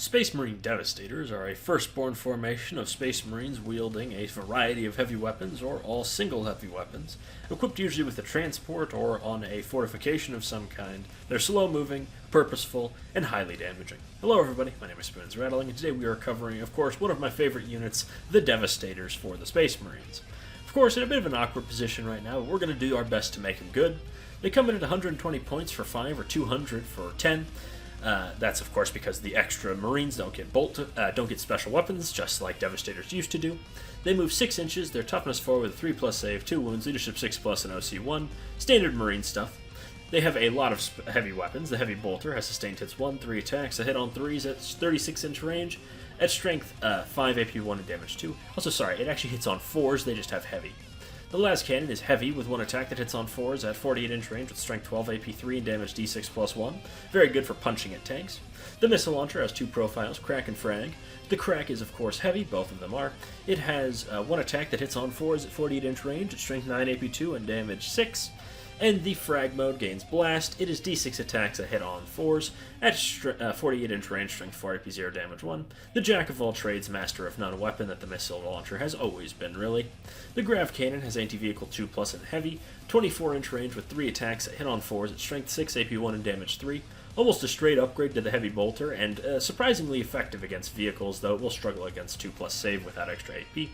Space Marine Devastators are a firstborn formation of Space Marines wielding a variety of heavy weapons or all single heavy weapons, equipped usually with a transport or on a fortification of some kind. They're slow moving, purposeful, and highly damaging. Hello everybody, my name is Spoons Rattling, and today we are covering, of course, one of my favorite units, the Devastators for the Space Marines. Of course, in a bit of an awkward position right now, but we're going to do our best to make them good. They come in at 120 points for 5 or 200 for 10. That's of course because the extra Marines don't get special weapons, just like Devastators used to do. They move 6 inches, they're toughness 4 with a 3+ save, 2 wounds, leadership 6+, and OC 1. Standard Marine stuff. They have a lot of heavy weapons. The Heavy Bolter has sustained hits 1, 3 attacks, a hit on 3s at 36-inch range, at strength 5, AP 1, and damage 2. Also, sorry, it actually hits on 4s, they just have heavy. The Las Cannon is heavy with 1 attack that hits on 4s at 48-inch range with strength 12, AP 3, and damage D6+1. Very good for punching at tanks. The Missile Launcher has 2 profiles, Crack and Frag. The Crack is of course heavy, both of them are. It has 1 attack that hits on 4s at 48-inch range at strength 9, AP 2, and damage 6. And the Frag mode gains Blast. It is D6 attacks that hit on 4s at 48-inch range, strength 4, AP 0, damage 1. The Jack of all trades, master of none weapon that the Missile Launcher has always been, really. The Grav Cannon has anti-vehicle 2+ and heavy, 24-inch range with 3 attacks that hit on 4s at strength 6, AP 1, and damage 3. Almost a straight upgrade to the Heavy Bolter, and surprisingly effective against vehicles, though it will struggle against 2+ save without extra AP.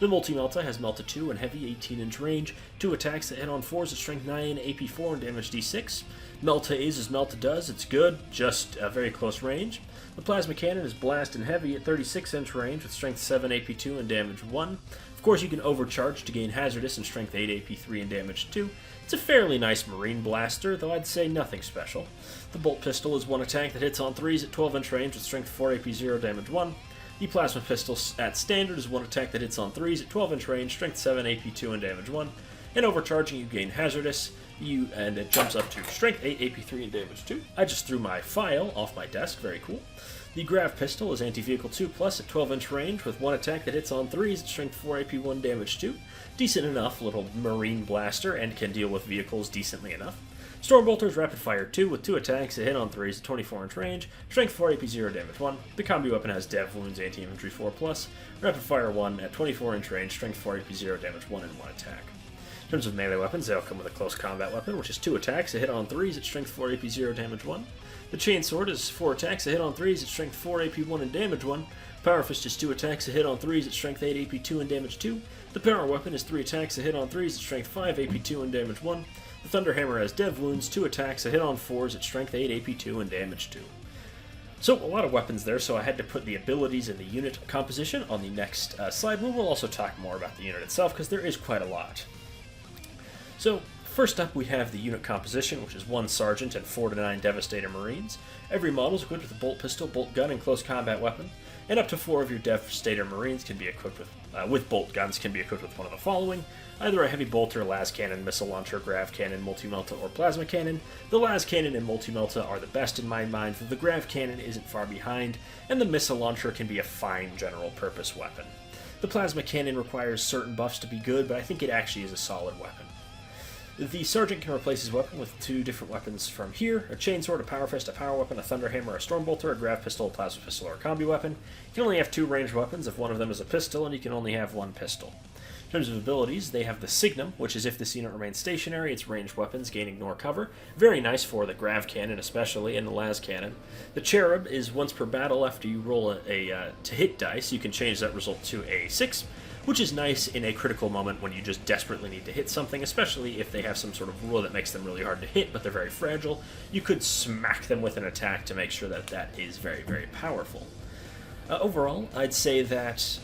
The Multi-Melta has Melta 2 and heavy 18-inch range, 2 attacks that hit on 4s at strength 9, AP 4, and damage D6. Melta is as Melta does, it's good, just a very close range. The Plasma Cannon is Blast and heavy at 36-inch range with strength 7, AP 2, and damage 1. Of course, you can overcharge to gain Hazardous and strength 8, AP 3, and damage 2. It's a fairly nice Marine blaster, though I'd say nothing special. The Bolt Pistol is 1 attack that hits on 3s at 12-inch range with strength 4, AP 0, damage 1. The Plasma Pistol at Standard is 1 attack that hits on 3s at 12-inch range, strength 7, AP 2, and damage 1. And overcharging, you gain Hazardous, and it jumps up to strength 8, AP 3, and damage 2. I just threw my file off my desk, very cool. The Grav Pistol is anti-vehicle 2+ at 12-inch range with 1 attack that hits on 3s at strength 4, AP 1, damage 2. Decent enough little Marine blaster and can deal with vehicles decently enough. Stormbolter is Rapid Fire 2 with 2 attacks that hit on 3s at 24-inch range, strength 4, AP 0, damage 1. The combi weapon has Dev Wounds, Anti-Infantry 4+, Rapid Fire 1 at 24-inch range, strength 4, AP 0, damage 1, and 1 attack. In terms of melee weapons, they'll come with a close combat weapon, which is 2 attacks that hit on 3s at strength 4, AP 0, damage 1. The Chainsword is 4 attacks that hit on 3s at strength 4, AP 1, and damage 1. Power Fist is 2 attacks that hit on 3s at strength 8, AP 2, and damage 2. The Power Weapon is 3 attacks that hit on 3s at strength 5, AP 2, and damage 1. The Thunder Hammer has Dev Wounds, 2 attacks that hit on 4s at strength 8, AP 2, and damage 2. So, a lot of weapons there, so I had to put the abilities in the unit composition on the next slide, where we'll also talk more about the unit itself, because there is quite a lot. So, first up we have the unit composition, which is 1 Sergeant and 4 to 9 Devastator Marines. Every model is equipped with a Bolt Pistol, Bolt Gun, and Close Combat Weapon, and up to 4 of your Devastator Marines can be equipped with bolt guns, can be equipped with one of the following: either a Heavy Bolter, Las Cannon, Missile Launcher, Grav Cannon, Multi-Melta, or Plasma Cannon. The Las Cannon and Multi-Melta are the best in my mind, the Grav Cannon isn't far behind, and the Missile Launcher can be a fine general-purpose weapon. The Plasma Cannon requires certain buffs to be good, but I think it actually is a solid weapon. The Sergeant can replace his weapon with 2 different weapons from here: a Chainsword, a Power Fist, a Power Weapon, a Thunder Hammer, a Stormbolter, a Grav Pistol, a Plasma Pistol, or a Combi Weapon. You can only have 2 ranged weapons if one of them is a pistol, and you can only have 1 pistol. In terms of abilities, they have the Signum, which is if this unit remains stationary, its ranged weapons gain ignore cover. Very nice for the Grav Cannon especially, and the Las Cannon. The Cherub is once per battle after you roll a to hit dice, you can change that result to a 6, which is nice in a critical moment when you just desperately need to hit something, especially if they have some sort of rule that makes them really hard to hit, but they're very fragile. You could smack them with an attack to make sure that that is very, very powerful. Overall, I'd say that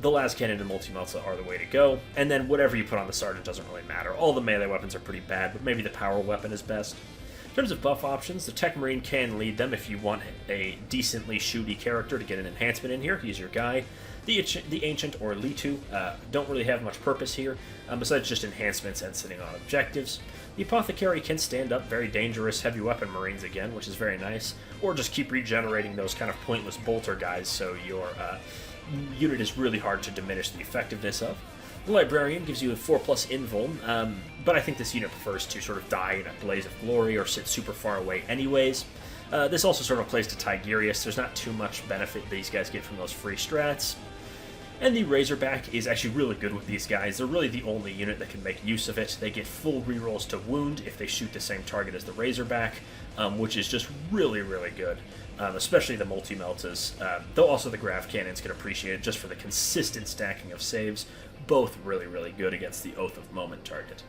the Las Cannon and Multi-Melta are the way to go, and then whatever you put on the Sergeant doesn't really matter. All the melee weapons are pretty bad, but maybe the Power Weapon is best. In terms of buff options, the Tech Marine can lead them if you want a decently shooty character to get an enhancement in here. He's your guy. The Ancient or Litu don't really have much purpose here, besides just enhancements and sitting on objectives. The Apothecary can stand up very dangerous heavy weapon Marines again, which is very nice, or just keep regenerating those kind of pointless bolter guys so your unit is really hard to diminish the effectiveness of. The Librarian gives you a 4+ invuln, but I think this unit prefers to sort of die in a blaze of glory or sit super far away anyways. This also sort of plays to Tigerius. There's not too much benefit these guys get from those free strats. And the Razorback is actually really good with these guys. They're really the only unit that can make use of it. They get full rerolls to wound if they shoot the same target as the Razorback, which is just really, really good. Especially the multi-meltas. Though also the Grav Cannons can appreciate it just for the consistent stacking of saves. Both really, really good against the Oath of Moment target.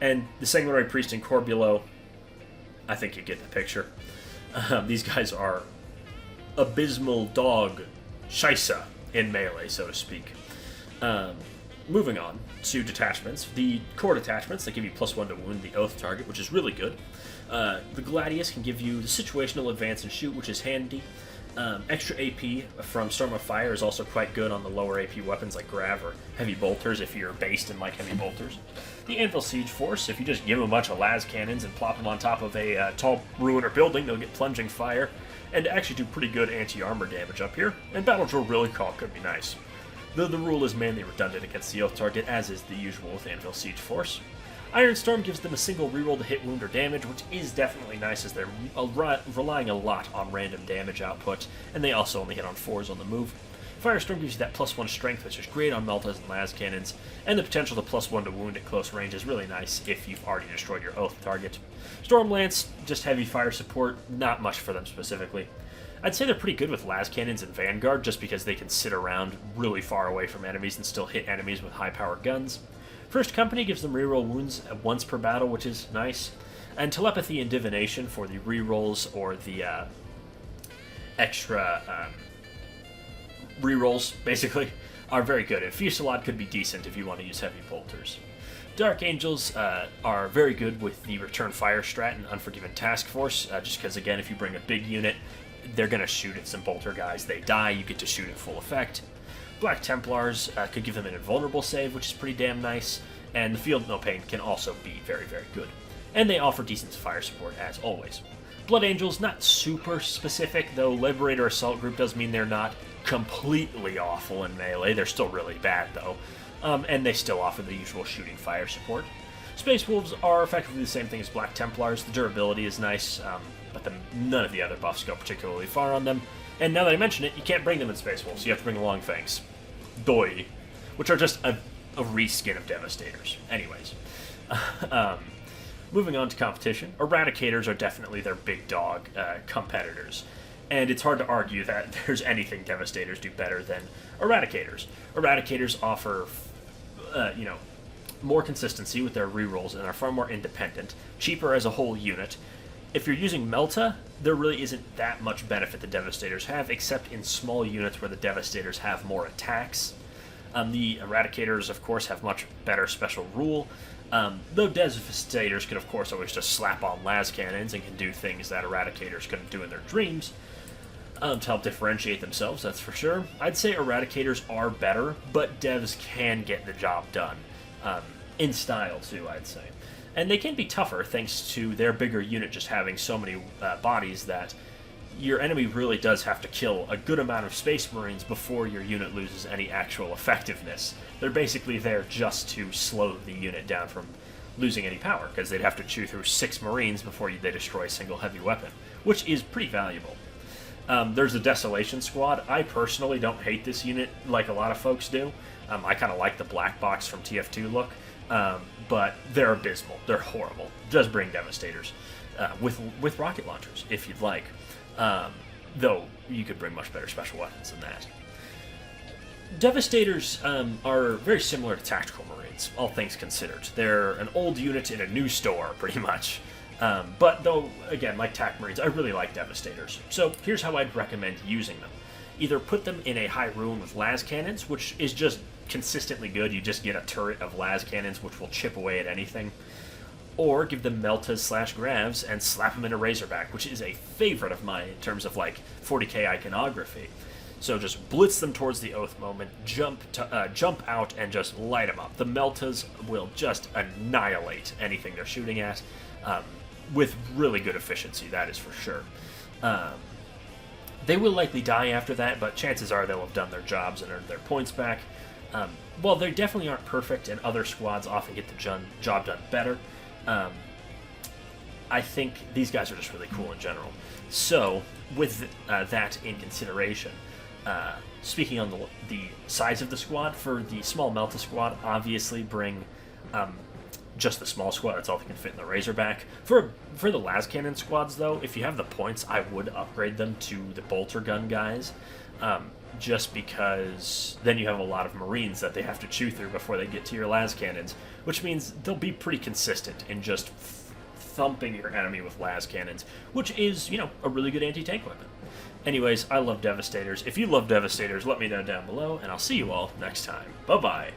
And the Sanguinary Priest and Corbulo, I think you get the picture. These guys are abysmal dog scheisse in melee, so to speak. Moving on to detachments. The core detachments, they give you +1 to wound the Oath target, which is really good. The Gladius can give you the situational advance and shoot, which is handy. Extra AP from Storm of Fire is also quite good on the lower AP weapons like Grav or Heavy Bolters if you're based in like Heavy Bolters. The Anvil Siege Force, if you just give them a bunch of las cannons and plop them on top of a tall ruin or building, they'll get plunging fire and actually do pretty good anti-armor damage up here. And Battle Drill Really Call could be nice. Though the rule is mainly redundant against the Oath target, as is the usual with Anvil Siege Force. Iron Storm gives them a single reroll to hit, wound, or damage, which is definitely nice as they're relying a lot on random damage output, and they also only hit on 4s on the move. Firestorm gives you that +1 strength, which is great on Meltas and las cannons, and the potential to +1 to wound at close range is really nice if you've already destroyed your Oath target. Stormlance, just heavy fire support, not much for them specifically. I'd say they're pretty good with las cannons and Vanguard, just because they can sit around really far away from enemies and still hit enemies with high-powered guns. First Company gives them reroll wounds once per battle, which is nice. And Telepathy and Divination for the rerolls or the extra rerolls, basically, are very good. And Fusillade could be decent if you want to use Heavy Bolters. Dark Angels are very good with the Return Fire strat and Unforgiven Task Force, just because, again, if you bring a big unit, they're going to shoot at some bolter guys. They die, you get to shoot at full effect. Black Templars could give them an invulnerable save, which is pretty damn nice, and the Field No Pain can also be very, very good. And they offer decent fire support, as always. Blood Angels, not super specific, though Liberator Assault Group does mean they're not completely awful in melee. They're still really bad, though, and they still offer the usual shooting fire support. Space Wolves are effectively the same thing as Black Templars. The durability is nice, but none of the other buffs go particularly far on them. And now that I mention it, you can't bring them in Space Wolves. You have to bring Long Fangs. Doi. Which are just a reskin of Devastators. Anyways. Moving on to competition. Eradicators are definitely their big dog competitors. And it's hard to argue that there's anything Devastators do better than Eradicators. Eradicators offer, more consistency with their rerolls and are far more independent, cheaper as a whole unit. If you're using Melta, there really isn't that much benefit the Devastators have, except in small units where the Devastators have more attacks. The Eradicators, of course, have much better special rule, though Devastators can, of course, always just slap on las cannons and can do things that Eradicators couldn't do in their dreams to help differentiate themselves, that's for sure. I'd say Eradicators are better, but Devs can get the job done. In style, too, I'd say. And they can be tougher thanks to their bigger unit just having so many bodies that your enemy really does have to kill a good amount of Space Marines before your unit loses any actual effectiveness. They're basically there just to slow the unit down from losing any power, because they'd have to chew through 6 Marines before they destroy a single heavy weapon, which is pretty valuable. There's the Desolation Squad. I personally don't hate this unit like a lot of folks do. I kind of like the black box from TF2 look. But they're abysmal. They're horrible. Just bring Devastators with rocket launchers, if you'd like. Though, you could bring much better special weapons than that. Devastators are very similar to Tactical Marines, all things considered. They're an old unit in a new store, pretty much. But though, again, like TAC Marines, I really like Devastators. So here's how I'd recommend using them. Either put them in a high ruin with las cannons, which is just consistently good. You just get a turret of las cannons, which will chip away at anything. Or give them Meltas/Gravs and slap them in a Razorback, which is a favorite of mine in terms of, 40k iconography. So just blitz them towards the Oath moment, jump out, and just light them up. The Meltas will just annihilate anything they're shooting at, with really good efficiency, that is for sure. They will likely die after that, but chances are they'll have done their jobs and earned their points back. While they definitely aren't perfect, and other squads often get the job done better, I think these guys are just really cool in general. So, with that in consideration, speaking on the size of the squad, for the small Melta squad, obviously bring just the small squad. That's all that can fit in the Razorback. For the las cannon squads, though, if you have the points, I would upgrade them to the bolter gun guys, just because then you have a lot of Marines that they have to chew through before they get to your las cannons, which means they'll be pretty consistent in just thumping your enemy with las cannons, which is, a really good anti-tank weapon. Anyways, I love Devastators. If you love Devastators, let me know down below, and I'll see you all next time. Bye-bye.